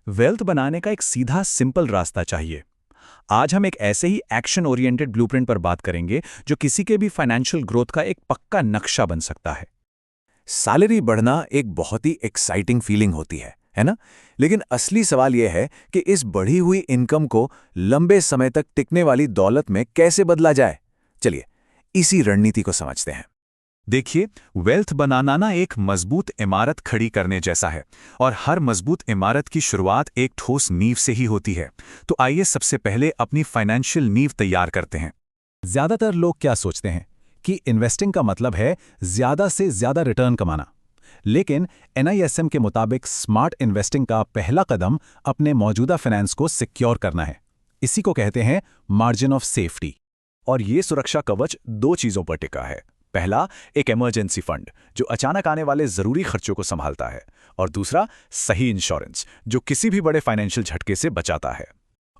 Wealth बनाने का एक सीधा सिंपल रास्ता चाहिए। आज हम एक ऐसे ही एक्शन ओरिएंटेड ब्लूप्रिंट पर बात करेंगे जो किसी के भी फाइनेंशियल ग्रोथ का एक पक्का नक्शा बन सकता है। सैलरी बढ़ना एक बहुत ही एक्साइटिंग फीलिंग होती है ना? लेकिन असली सवाल यह है कि इस बढ़ी हुई इनकम को लंबे समय तक टिकने वाली दौलत में कैसे बदला जाए। चलिए, इसी रणनीति को समझते हैं। देखिए, वेल्थ बनाना ना एक मजबूत इमारत खड़ी करने जैसा है, और हर मजबूत इमारत की शुरुआत एक ठोस नींव से ही होती है। तो आइए सबसे पहले अपनी फाइनेंशियल नींव तैयार करते हैं। ज्यादातर लोग क्या सोचते हैं कि इन्वेस्टिंग का मतलब है ज्यादा से ज्यादा रिटर्न कमाना। लेकिन NISM के मुताबिक स्मार्ट इन्वेस्टिंग का पहला कदम अपने मौजूदा फाइनेंस को सिक्योर करना है। इसी को कहते हैं मार्जिन ऑफ सेफ्टी। और ये सुरक्षा कवच दो चीजों पर टिका है। पहला, एक इमरजेंसी फंड जो अचानक आने वाले जरूरी खर्चों को संभालता है, और दूसरा, सही इंश्योरेंस जो किसी भी बड़े फाइनेंशियल झटके से बचाता है।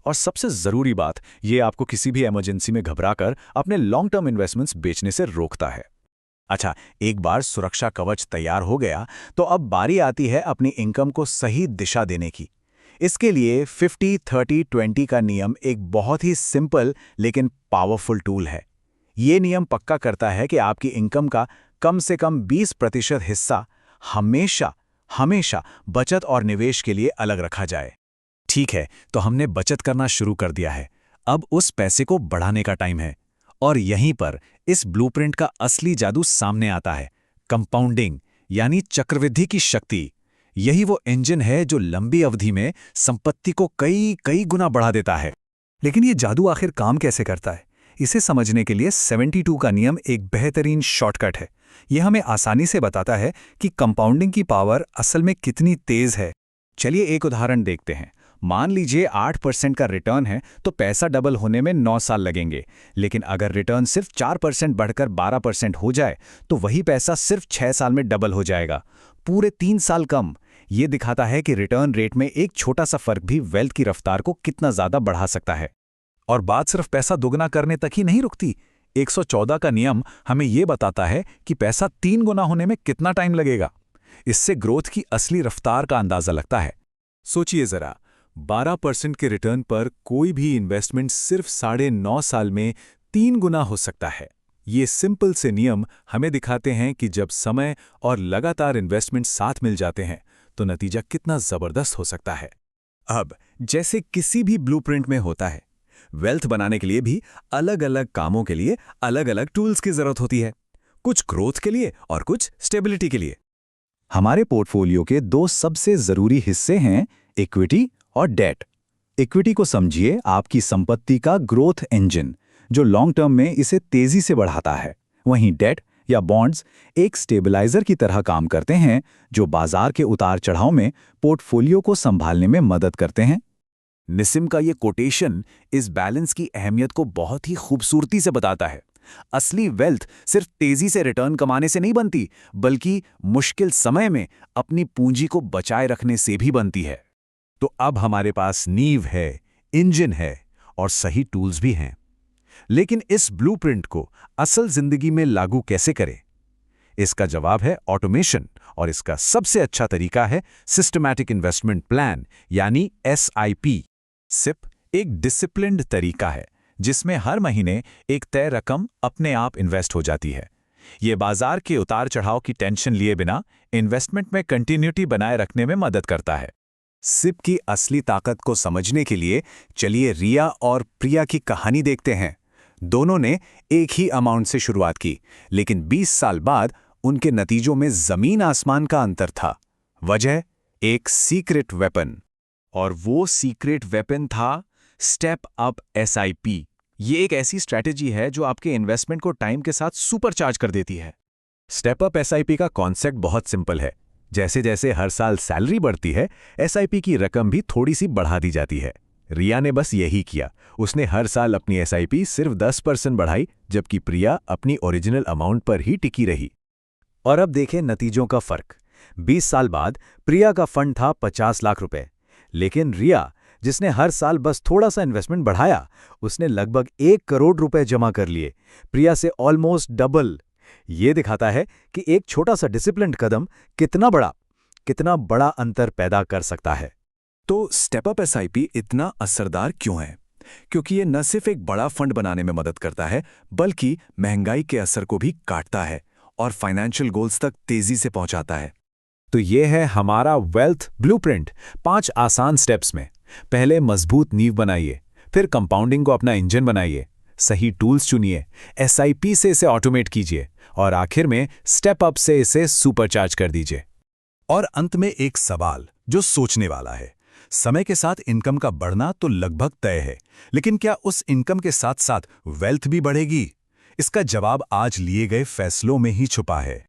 और सबसे जरूरी बात, ये आपको किसी भी इमरजेंसी में घबराकर अपने लॉन्ग टर्म इन्वेस्टमेंट्स बेचने से रोकता है। अच्छा, एक बार सुरक्षा कवच तैयार हो गया तो अब बारी आती है अपनी इनकम को सही दिशा देने की। इसके लिए 50-30-20 का नियम एक बहुत ही सिंपल लेकिन पावरफुल टूल है। ये नियम पक्का करता है कि आपकी इनकम का कम से कम 20% हिस्सा हमेशा हमेशा बचत और निवेश के लिए अलग रखा जाए। ठीक है, तो हमने बचत करना शुरू कर दिया है। अब उस पैसे को बढ़ाने का टाइम है। और यहीं पर इस ब्लूप्रिंट का असली जादू सामने आता है। कंपाउंडिंग यानी चक्रवृद्धि की शक्ति। यही वो इंजन है जो लंबी अवधि में संपत्ति को कई कई गुना बढ़ा देता है। लेकिन ये जादू आखिर काम कैसे करता है? इसे समझने के लिए 72 का नियम एक बेहतरीन शॉर्टकट है। यह हमें आसानी से बताता है कि कंपाउंडिंग की पावर असल में कितनी तेज है। चलिए एक उदाहरण देखते हैं। मान लीजिए 8% का रिटर्न है तो पैसा डबल होने में 9 साल लगेंगे। लेकिन अगर रिटर्न सिर्फ 4% बढ़कर 12% हो जाए तो वही पैसा सिर्फ 6 साल में डबल हो जाएगा, पूरे 3 साल कम। ये दिखाता है कि रिटर्न रेट में एक छोटा सा फर्क भी वेल्थ की रफ्तार को कितना ज्यादा बढ़ा सकता है। और बात सिर्फ पैसा दोगुना करने तक ही नहीं रुकती। 114 का नियम हमें यह बताता है कि पैसा 3 गुना होने में कितना टाइम लगेगा। इससे ग्रोथ की असली रफ्तार का अंदाजा लगता है। सोचिए जरा, 12% के रिटर्न पर कोई भी इन्वेस्टमेंट सिर्फ 9.5 साल में 3 गुना हो सकता है। ये सिंपल से नियम हमें दिखाते हैं कि जब समय और लगातार इन्वेस्टमेंट साथ मिल जाते हैं तो नतीजा कितना जबरदस्त हो सकता है। अब जैसे किसी भी ब्लूप्रिंट में होता है, वेल्थ बनाने के लिए भी अलग अलग कामों के लिए अलग अलग टूल्स की जरूरत होती है। कुछ ग्रोथ के लिए और कुछ स्टेबिलिटी के लिए। हमारे पोर्टफोलियो के दो सबसे जरूरी हिस्से हैं इक्विटी और डेट। इक्विटी को समझिए आपकी संपत्ति का ग्रोथ इंजन जो लॉन्ग टर्म में इसे तेजी से बढ़ाता है। वहीं डेट या बॉन्ड्स एक स्टेबलाइजर की तरह काम करते हैं जो बाजार के उतार चढ़ाव में पोर्टफोलियो को संभालने में मदद करते हैं। निसिम का ये कोटेशन इस बैलेंस की अहमियत को बहुत ही खूबसूरती से बताता है। असली वेल्थ सिर्फ तेजी से रिटर्न कमाने से नहीं बनती, बल्कि मुश्किल समय में अपनी पूंजी को बचाए रखने से भी बनती है। तो अब हमारे पास नींव है, इंजन है और सही टूल्स भी हैं। लेकिन इस ब्लूप्रिंट को असल जिंदगी में लागू कैसे करें? इसका जवाब है ऑटोमेशन, और इसका सबसे अच्छा तरीका है सिस्टमैटिक इन्वेस्टमेंट प्लान यानी SIP। सिप एक डिसिप्लिन्ड तरीका है जिसमें हर महीने एक तय रकम अपने आप इन्वेस्ट हो जाती है। ये बाजार के उतार चढ़ाव की टेंशन लिए बिना इन्वेस्टमेंट में कंटिन्यूटी बनाए रखने में मदद करता है। सिप की असली ताकत को समझने के लिए चलिए रिया और प्रिया की कहानी देखते हैं। दोनों ने एक ही अमाउंट से शुरुआत की, लेकिन 20 साल बाद उनके नतीजों में जमीन आसमान का अंतर था। वजह, एक सीक्रेट वेपन। और वो सीक्रेट वेपन था स्टेप अप SIP। ये एक ऐसी स्ट्रैटेजी है जो आपके इन्वेस्टमेंट को टाइम के साथ सुपरचार्ज कर देती है। स्टेप अप SIP का कॉन्सेप्ट बहुत सिंपल है। जैसे जैसे हर साल सैलरी बढ़ती है, SIP की रकम भी थोड़ी सी बढ़ा दी जाती है। रिया ने बस यही किया। उसने हर साल अपनी SIP सिर्फ 10% बढ़ाई, जबकि प्रिया अपनी ओरिजिनल अमाउंट पर ही टिकी रही। और अब देखें नतीजों का फर्क। 20 साल बाद प्रिया का फंड था 50 लाख रुपए, लेकिन रिया, जिसने हर साल बस थोड़ा सा इन्वेस्टमेंट बढ़ाया, उसने लगभग 1 करोड़ रुपए जमा कर लिए, प्रिया से ऑलमोस्ट डबल। ये दिखाता है कि एक छोटा सा डिसिप्लिन्ड कदम कितना बड़ा अंतर पैदा कर सकता है। तो स्टेप अप एसआईपी इतना असरदार क्यों है? क्योंकि ये न सिर्फ एक बड़ा फंड बनाने में मदद करता है, बल्कि महंगाई के असर को भी काटता है और फाइनेंशियल गोल्स तक तेजी से पहुंचाता है। तो ये है हमारा वेल्थ ब्लूप्रिंट 5 आसान स्टेप्स में। पहले मजबूत नींव बनाइए, फिर कंपाउंडिंग को अपना इंजन बनाइए, सही टूल्स चुनिए, एसआईपी से इसे ऑटोमेट कीजिए और आखिर में स्टेप अप से इसे सुपरचार्ज कर दीजिए। और अंत में एक सवाल जो सोचने वाला है। समय के साथ इनकम का बढ़ना तो लगभग तय है, लेकिन क्या उस इनकम के साथ साथ वेल्थ भी बढ़ेगी? इसका जवाब आज लिए गए फैसलों में ही छुपा है।